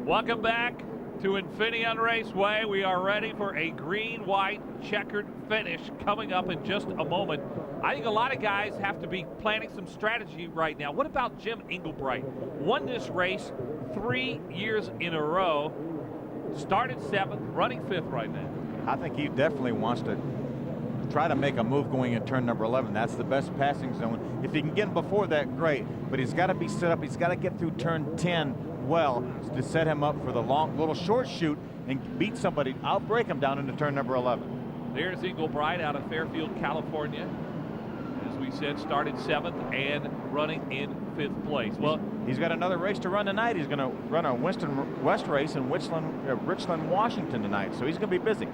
Welcome back to Infineon Raceway. We are ready for a green-white checkered finish coming up in just a moment. I think a lot of guys have to be planning some strategy right now. What about Jim Englebright? Won this race 3 years in a row. Started 7th, running 5th right now. I think he definitely wants to try to make a move going in turn number 11. That's the best passing zone. If he can get him before that, great. But he's got to be set up. He's got to get through turn 10 well to set him up for the long little short shoot and beat somebody. I'll break him down into turn number 11. There's Englebright out of Fairfield, California. As we said, started 7th and running in 5th place. Well, he's got another race to run tonight. He's going to run a Winston West race in Richland, Washington tonight. So he's going to be busy.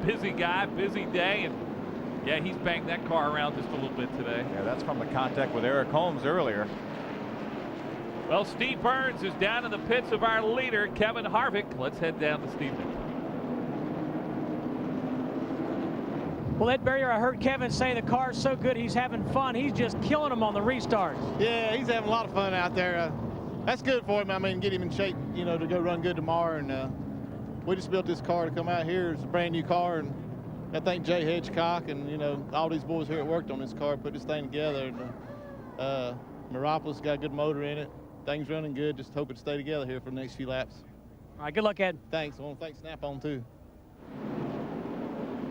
Busy guy, busy day, and yeah, he's banged that car around just a little bit today. Yeah, that's from the contact with Eric Holmes earlier. Well, Steve Burns is down in the pits of our leader, Kevin Harvick. Let's head down to Steve. Well, Ed Barrier, I heard Kevin say the car's so good he's having fun. He's just killing them on the restarts. Yeah, he's having a lot of fun out there. That's good for him. I mean, get him in shape, you know, to go run good tomorrow. And we just built this car to come out here. It's a brand new car, and I think Jay Hedgecock and, you know, all these boys here that worked on this car put this thing together. And Meropolis got a good motor in it. Things running good. Just hope it stay together here for the next few laps. All right, good luck, Ed. Thanks. I want to thank Snap-on too.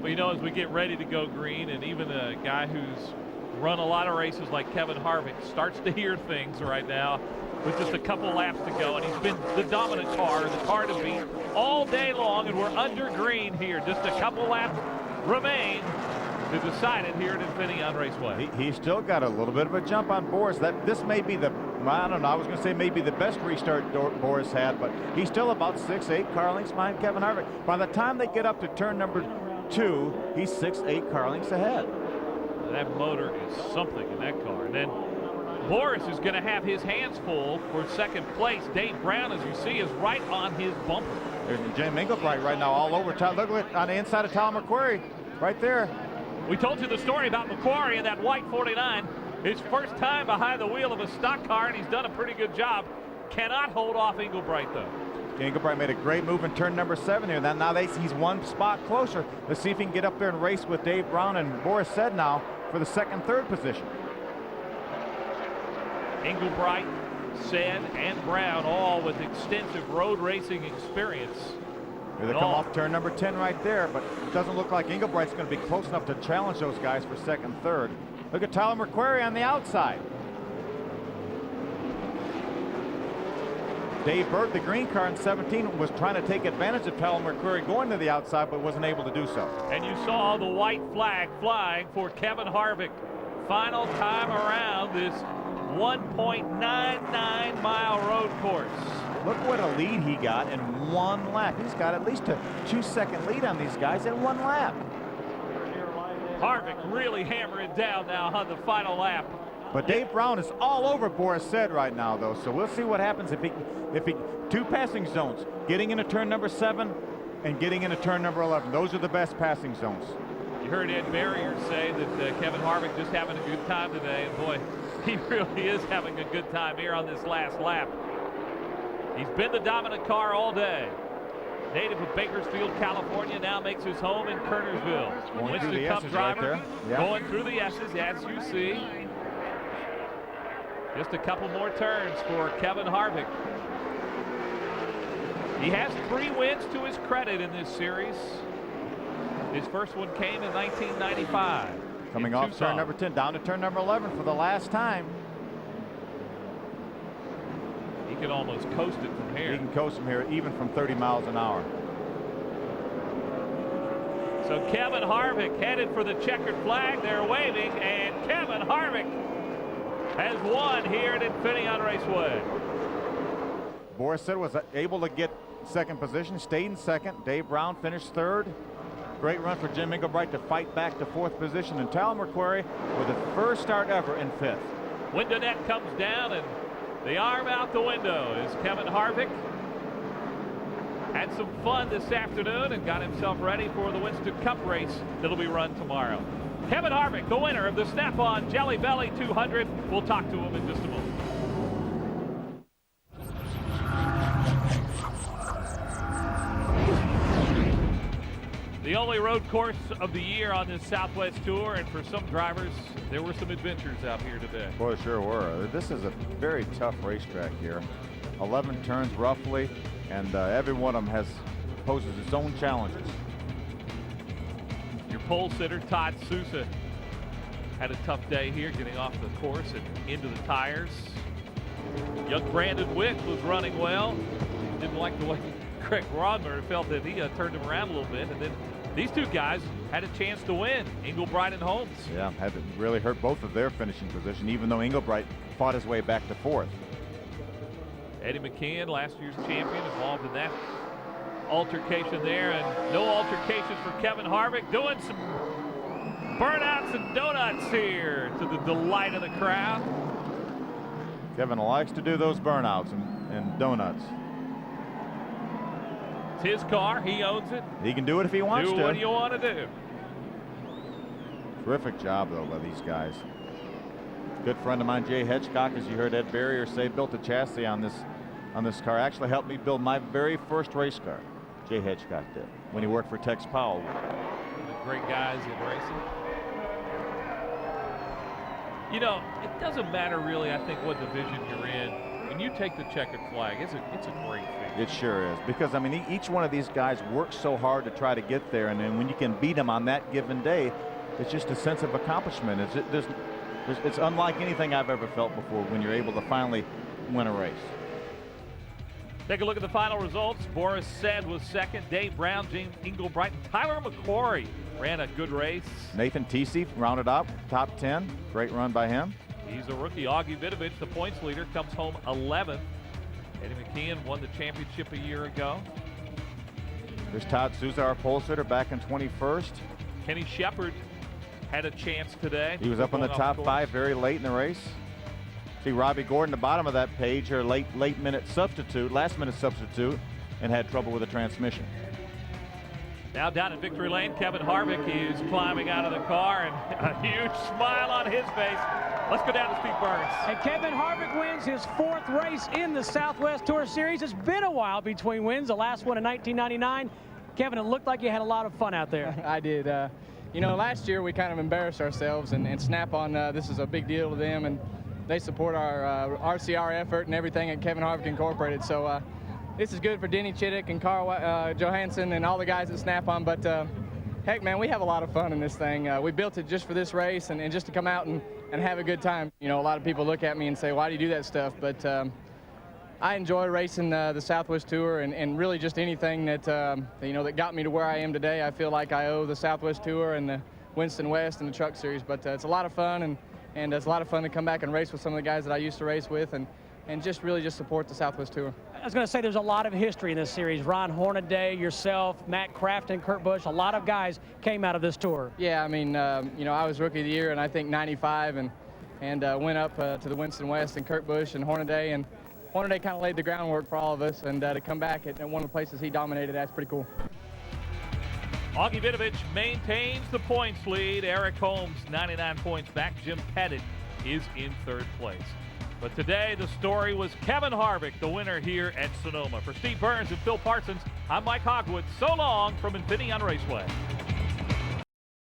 Well, you know, as we get ready to go green, and even a guy who's run a lot of races like Kevin Harvick starts to hear things right now with just a couple laps to go, and he's been the dominant car, the car to beat all day long, and we're under green here. Just a couple laps remain to decide it here at Infineon Raceway. He's still got a little bit of a jump on Boris. This may be the, I don't know, I was going to say maybe the best restart Boris had, but he's still about 6-8 car lengths behind Kevin Harvick. By the time they get up to turn number 2, he's 6-8 car lengths ahead. That motor is something in that car. And then Boris is going to have his hands full for 2nd place. Dave Brown, as you see, is right on his bumper. There's Jim Englebright right now all over. Look at on the inside of Tyler McQuarrie right there. We told you the story about McQuarrie and that white 49. His first time behind the wheel of a stock car, and he's done a pretty good job. Cannot hold off Englebright, though. Englebright made a great move in turn number 7 here. Now he's one spot closer. Let's see if he can get up there and race with Dave Brown and Boris Said now for the 2nd, 3rd position. Englebright, Said, and Brown, all with extensive road racing experience. Here they come off turn number 10 right there, but it doesn't look like Englebright's going to be close enough to challenge those guys for 2nd, 3rd. Look at Tyler McQuarrie on the outside. Dave Bird, the green car in 17, was trying to take advantage of Tyler McQuarrie going to the outside, but wasn't able to do so. And you saw the white flag flying for Kevin Harvick. Final time around this 1.99-mile road course. Look what a lead he got in 1 lap. He's got at least a 2-second lead on these guys in 1 lap. Harvick really hammering down now on the final lap. But Dave Brown is all over Boris Said right now, though. So we'll see what happens if he 2 passing zones, getting into turn number 7 and getting into turn number 11. Those are the best passing zones. You heard Ed Barrier say that Kevin Harvick just having a good time today, and boy, he really is having a good time here on this last lap. He's been the dominant car all day. Native of Bakersfield, California, now makes his home in Kernersville. Winston Cup driver, right there. Going through the S's, as you see. Just a couple more turns for Kevin Harvick. He has 3 wins to his credit in this series. His first one came in 1995. Coming off turn number 10, down to turn number 11 for the last time. He can almost coast it from here. He can coast from here even from 30 miles an hour. So Kevin Harvick headed for the checkered flag. They're waving, and Kevin Harvick has won here at Infineon Raceway. Boris Said was able to get 2nd position, stayed in 2nd. Dave Brown finished 3rd. Great run for Jim Englebright to fight back to 4th position, and Tyler McQuarrie with the first start ever in 5th. Window net comes down, and the arm out the window is Kevin Harvick. Had some fun this afternoon and got himself ready for the Winston Cup race that'll be run tomorrow. Kevin Harvick, the winner of the Snap-on Jelly Belly 200. We'll talk to him in just a moment. only road course of the year on this Southwest Tour, and for some drivers, there were some adventures out here today. Boy, sure were. This is a very tough racetrack here. 11 turns roughly, and every one of them poses its own challenges. Your pole sitter, Todd Sousa, had a tough day here getting off the course and into the tires. Young Brandon Wick was running well. Didn't like the way Craig Rodmer felt that he turned him around a little bit. And then these two guys had a chance to win, Engelbright and Holmes. Yeah, had to really hurt both of their finishing position, even though Engelbright fought his way back to fourth. Eddie McKeon, last year's champion, involved in that altercation there. And no altercation for Kevin Harvick, doing some burnouts and donuts here to the delight of the crowd. Kevin likes to do those burnouts and donuts. It's his car. He owns it. He can do it if he wants to. Do what you want to do. Terrific job, though, by these guys. Good friend of mine, Jay Hitchcock, as you heard Ed Barrier say, built a chassis on this car. Actually helped me build my very first race car. Jay Hitchcock did when he worked for Tex Powell. Great guys in racing. You know, it doesn't matter really, I think, what division you're in. When you take the checkered flag, it's a great thing. It sure is, because I mean each one of these guys works so hard to try to get there, and then when you can beat them on that given day, it's just a sense of accomplishment. It's unlike anything I've ever felt before when you're able to finally win a race. Take a look at the final results. Boris Said was second. Dave Brown, James Engelbright, and Tyler McQuarrie ran a good race. Nathan Teesey rounded up top 10. Great run by him. He's a rookie. Augie Vidovich, the points leader, comes home 11th. Eddie McKeon won the championship a year ago. There's Todd Sousa, our pole sitter, back in 21st. Kenny Shepard had a chance today. He was up in the top 5 very late in the race. See Robbie Gordon, the bottom of that page, her last minute substitute, and had trouble with the transmission. Now down in victory lane, Kevin Harvick is climbing out of the car, and a huge smile on his face. Let's go down to Steve Burns. And Kevin Harvick wins his 4th race in the Southwest Tour Series. It's been a while between wins. The last one in 1999. Kevin, it looked like you had a lot of fun out there. I did. You know, last year we kind of embarrassed ourselves, and Snap-on, this is a big deal to them, and they support our RCR effort and everything at Kevin Harvick Incorporated. So this is good for Denny Chittick and Carl Johansson and all the guys at Snap-on. But heck, man, we have a lot of fun in this thing. We built it just for this race and just to come out and have a good time. You know, a lot of people look at me and say, why do you do that stuff? But I enjoy racing the Southwest Tour and really just anything that, you know, that got me to where I am today. I feel like I owe the Southwest Tour and the Winston West and the Truck Series. But it's a lot of fun, and it's a lot of fun to come back and race with some of the guys that I used to race with and just really just support the Southwest Tour. I was going to say there's a lot of history in this series. Ron Hornaday, yourself, Matt Crafton, Kurt Busch, a lot of guys came out of this tour. Yeah, I mean, you know, I was Rookie of the Year in I think 95 and went up to the Winston West and Kurt Busch and Hornaday, and Hornaday kind of laid the groundwork for all of us, and to come back at one of the places he dominated, that's pretty cool. Augie Vidovich maintains the points lead. Eric Holmes, 99 points back. Jim Pettit is in 3rd place. But today, the story was Kevin Harvick, the winner here at Sonoma. For Steve Burns and Phil Parsons, I'm Mike Hogwood. So long from Infineon Raceway.